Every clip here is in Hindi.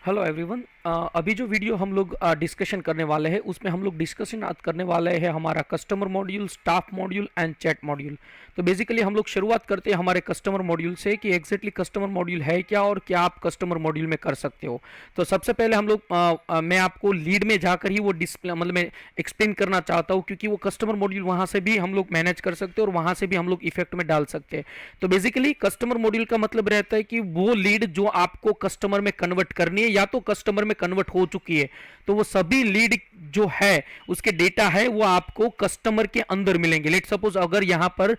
Hello everyone. अभी जो वीडियो हम लोग डिस्कशन करने वाले हैं उसमें हम लोग डिस्कशन आज करने वाले हैं हमारा customer module, staff module and chat module. तो बेसिकली हम लोग शुरुआत करते हैं हमारे कस्टमर मॉड्यूल से कि एग्जैक्टली कस्टमर मॉड्यूल है क्या और क्या आप कस्टमर मॉड्यूल में कर सकते हो। तो सबसे पहले हम लोग मैं आपको लीड में जाकर ही वो डिस्प्ले मतलब मैं एक्सप्लेन करना चाहता हूँ, क्योंकि वो कस्टमर मॉड्यूल वहाँ से भी हम लोग मैनेज कर सकते हैं और वहाँ से भी हम लोग इफेक्ट में डाल सकते हैं। तो बेसिकली कस्टमर मॉड्यूल का मतलब रहता है कि वो लीड जो आपको कस्टमर में कन्वर्ट करनी है या तो कस्टमर में कन्वर्ट हो चुकी है, तो वो सभी लीड जो है उसके डेटा है वो आपको कस्टमर के अंदर मिलेंगे। लेट सपोज अगर यहां पर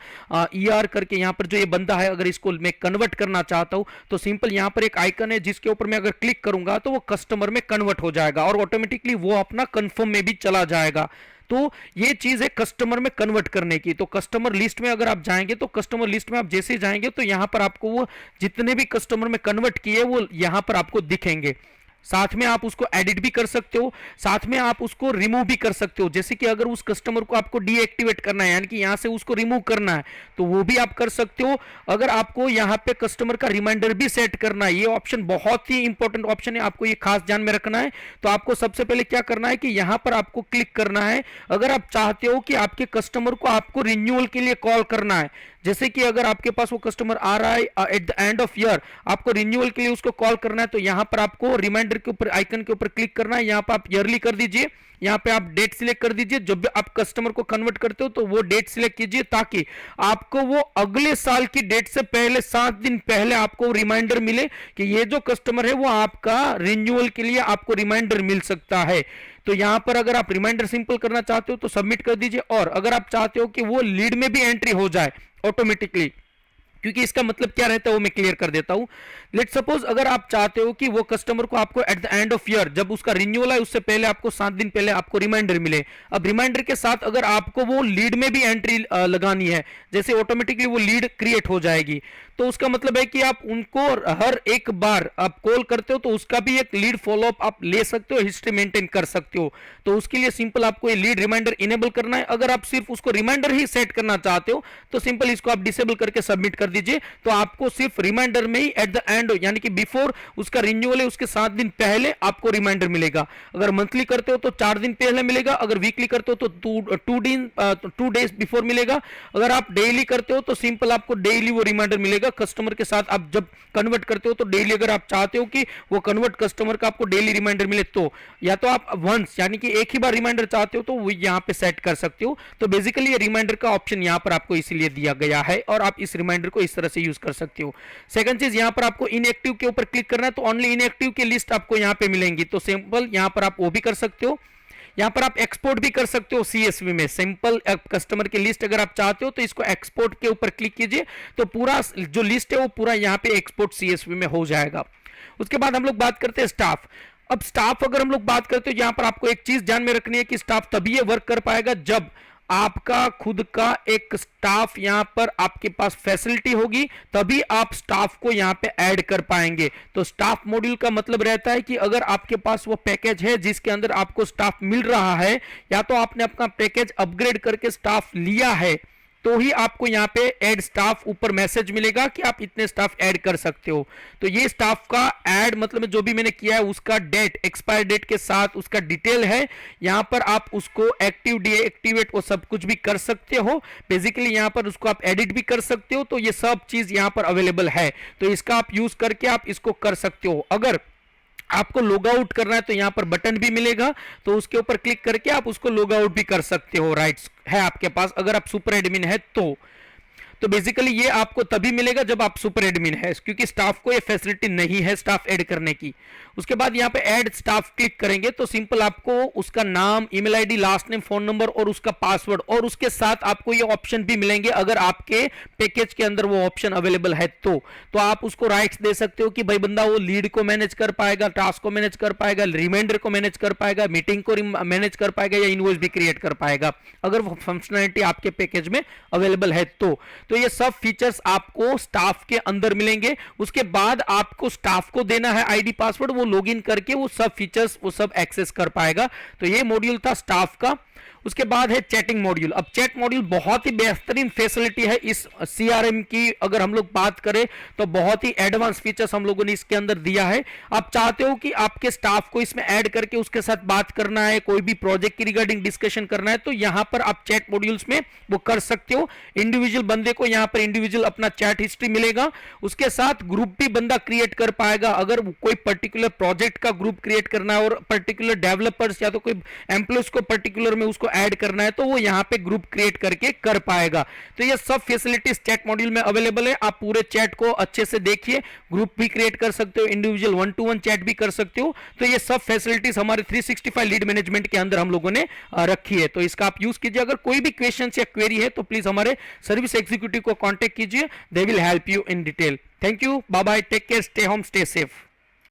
ईआर करके यहां पर जो ये बंदा है, अगर इसको मैं कन्वर्ट करना चाहता हूं तो सिंपल यहां पर एक आइकन है जिसके ऊपर मैं अगर क्लिक करूंगा तो वो कस्टमर में कन्वर्ट हो जाएगा और ऑटोमेटिकली वो अपना कंफर्म में भी चला जाएगा। तो ये चीज है कस्टमर में कन्वर्ट करने की। तो कस्टमर लिस्ट में अगर आप जाएंगे तो कस्टमर लिस्ट में आप जैसे ही जाएंगे तो यहां पर आपको वो जितने भी कस्टमर में कन्वर्ट किए वो यहां पर आपको दिखेंगे। साथ में आप उसको एडिट भी कर सकते हो, साथ में आप उसको रिमूव भी कर सकते हो। जैसे कि अगर उस कस्टमर को आपको डीएक्टिवेट करना है, यानी कि यहां से उसको रिमूव करना है, तो वो भी आप कर सकते हो। अगर आपको यहां पे कस्टमर का रिमाइंडर भी सेट करना है, ये ऑप्शन बहुत ही इंपॉर्टेंट ऑप्शन है, आपको ये खास ध्यान में रखना है। तो आपको सबसे पहले क्या करना है कि यहां पर आपको क्लिक करना है। अगर आप चाहते हो कि आपके कस्टमर को आपको रिन्यूअल के लिए कॉल करना है, जैसे कि अगर आपके पास वो कस्टमर आ रहा है at the end of year, आपको रिन्यूअल के लिए उसको कॉल करना है, तो यहां पर आपको रिमाइंडर के ऊपर आइकन के ऊपर क्लिक करना है। यहां पर आप ईयरली कर दीजिए, यहां पे आप डेट सिलेक्ट कर दीजिए। जब भी आप कस्टमर को कन्वर्ट करते हो तो वो डेट सिलेक्ट कीजिए ताकि आपको वो अगले साल की डेट से पहले 7 दिन पहले आपको रिमाइंडर मिले कि ये जो कस्टमर है वो आपका रिन्यूअल के लिए आपको रिमाइंडर मिल सकता है। तो यहां पर अगर आप रिमाइंडर सिंपल करना चाहते हो तो सबमिट कर दीजिए, और अगर आप चाहते हो कि वो लीड में भी एंट्री हो जाए ऑटोमेटिकली, क्योंकि इसका मतलब क्या रहता है वो मैं क्लियर कर देता हूं। लेट सपोज अगर आप चाहते हो कि वो कस्टमर को आपको at the end of year, जब उसका रिन्यूअल है उससे पहले आपको 7 दिन पहले आपको रिमाइंडर मिले। अब रिमाइंडर के साथ अगर आपको वो लीड में भी एंट्री लगानी है, जैसे ऑटोमेटिकली वो लीड क्रिएट हो जाएगी, तो उसका मतलब है कि आप उनको हर एक बार आप कॉल करते हो तो उसका भी एक लीड फॉलोअप आप ले सकते हो, हिस्ट्री मेंटेन कर सकते हो। तो उसके लिए सिंपल आपको ये लीड रिमाइंडर इनेबल करना है। अगर आप सिर्फ उसको रिमाइंडर ही सेट करना चाहते हो तो सिंपल इसको आप डिसेबल करके सबमिट कर दीजिए। तो आपको सिर्फ रिमाइंडर में ही एट द एंड, यानी कि बिफोर उसका रिन्यूअल है उसके 7 दिन पहले आपको रिमाइंडर मिलेगा। अगर मंथली करते हो तो 4 दिन पहले मिलेगा, अगर वीकली करते हो तो 2 डेज बिफोर मिलेगा। अगर आप डेली करते हो तो सिंपल आपको डेली वो रिमाइंडर मिलेगा। कस्टमर के साथ आप जब कन्वर्ट करते हो तो डेली, अगर आप चाहते हो कि वो कन्वर्ट कस्टमर का आपको डेली रिमाइंडर मिले, तो या तो आप वंस यानी कि एक ही बार रिमाइंडर चाहते हो तो वो यहां पे सेट कर सकते हो। तो बेसिकली ये रिमाइंडर का ऑप्शन यहां पर आपको इसीलिए दिया गया है और आप इस रिमाइंडर को इस तरह से यूज कर सकते हो। सेकंड चीज, यहां पर आपको इनएक्टिव के ऊपर क्लिक करना है तो ओनली इनएक्टिव की लिस्ट आपको यहां पे मिलेंगी। तो सिंपल यहां पर आप वो भी कर सकते हो। यहां पर आप एक्सपोर्ट भी कर सकते हो सीएसवी में। सिंपल कस्टमर की लिस्ट अगर आप चाहते हो तो इसको एक्सपोर्ट के ऊपर क्लिक कीजिए तो पूरा जो लिस्ट है वो पूरा यहां पे एक्सपोर्ट सीएसवी में हो जाएगा। उसके बाद हम लोग बात करते हैं स्टाफ। अब स्टाफ अगर हम लोग बात करते हो, यहां पर आपको एक चीज ध्यान में रखनी है कि स्टाफ तभी ये वर्क कर पाएगा जब आपका खुद का एक स्टाफ यहां पर आपके पास फैसिलिटी होगी, तभी आप स्टाफ को यहां पे ऐड कर पाएंगे। तो स्टाफ मॉड्यूल का मतलब रहता है कि अगर आपके पास वो पैकेज है जिसके अंदर आपको स्टाफ मिल रहा है, या तो आपने अपना पैकेज अपग्रेड करके स्टाफ लिया है, तो ही आपको यहां पे ऐड स्टाफ ऊपर मैसेज मिलेगा कि आप इतने स्टाफ ऐड कर सकते हो। तो ये स्टाफ का ऐड मतलब जो भी मैंने किया है उसका डेट, एक्सपायर डेट के साथ उसका डिटेल है। यहां पर आप उसको एक्टिव डीएक्टिवेट वो सब कुछ भी कर सकते हो। बेसिकली यहां पर उसको आप एडिट भी कर सकते हो। तो ये सब चीज यहां पर अवेलेबल है, तो इसका आप यूज करके आप इसको कर सकते हो। अगर आपको लॉग आउट करना है तो यहां पर बटन भी मिलेगा, तो उसके ऊपर क्लिक करके आप उसको लॉग आउट भी कर सकते हो। राइट्स है आपके पास अगर आप सुपर एडमिन है तो बेसिकली ये आपको तभी मिलेगा जब आप सुपर एडमिन है, क्योंकि स्टाफ को ये फैसिलिटी नहीं है स्टाफ ऐड करने की। उसके बाद यहाँ पे ऐड स्टाफ क्लिक करेंगे तो सिंपल आपको उसका नाम, email ID, last name, phone number और उसका पासवर्ड, और उसके साथ आपको ये ऑप्शन भी मिलेंगे अगर आपके पैकेज के अंदर वो ऑप्शन अवेलेबल है तो आप उसको राइट्स दे सकते हो कि भाई बंदा वो लीड को मैनेज कर पाएगा, टास्क को मैनेज कर पाएगा, रिमाइंडर को मैनेज कर पाएगा, मीटिंग को मैनेज कर पाएगा या इनवॉइस भी क्रिएट कर पाएगा, अगर वो फंक्शनैलिटी आपके पैकेज में अवेलेबल है तो ये सब फीचर्स आपको स्टाफ के अंदर मिलेंगे। उसके बाद आपको स्टाफ को देना है आईडी पासवर्ड, वो लॉगिन करके वो सब फीचर्स वो सब एक्सेस कर पाएगा। तो ये मॉड्यूल था स्टाफ का। उसके बाद है चैटिंग मॉड्यूल। अब चैट मॉड्यूल बहुत ही बेहतरीन फैसिलिटी है इस सीआरएम की। अगर हम लोग बात करें तो बहुत ही एडवांस फीचर्स हम लोगों ने इसके अंदर दिया है। आप चाहते हो कि आपके स्टाफ को इसमें ऐड करके उसके साथ बात करना है, कोई भी प्रोजेक्ट की रिगार्डिंग डिस्कशन करना है, तो यहां पर आप चैट मॉड्यूल्स में वो कर सकते हो। इंडिविजुअल बंदे को यहां पर इंडिविजुअल अपना चैट हिस्ट्री मिलेगा, उसके साथ ग्रुप भी बंदा क्रिएट कर पाएगा। अगर कोई पर्टिकुलर प्रोजेक्ट का ग्रुप क्रिएट करना है और पर्टिकुलर डेवलपर्स या तो कोई एम्प्लॉयज को पर्टिकुलर में उसको ऐड करना है, तो वो यहां पे ग्रुप क्रिएट करके कर पाएगा। तो ये सब फैसिलिटीज चैट मॉड्यूल में अवेलेबल है। आप पूरे चैट को अच्छे से देखिए, ग्रुप भी क्रिएट कर सकते हो, इंडिविजुअल 1-to-1 चैट भी कर सकते हो। तो ये सब फैसिलिटीज हमारे 365 लीड मैनेजमेंट के अंदर हम लोगों ने रखी है। तो इसका आप यूज कीजिए। अगर कोई भी क्वेश्चन या क्वेरी है तो प्लीज हमारे सर्विस एग्जीक्यूटिव को कांटेक्ट कीजिए, they will help you in detail. Thank you, bye bye, take care, stay home, stay safe.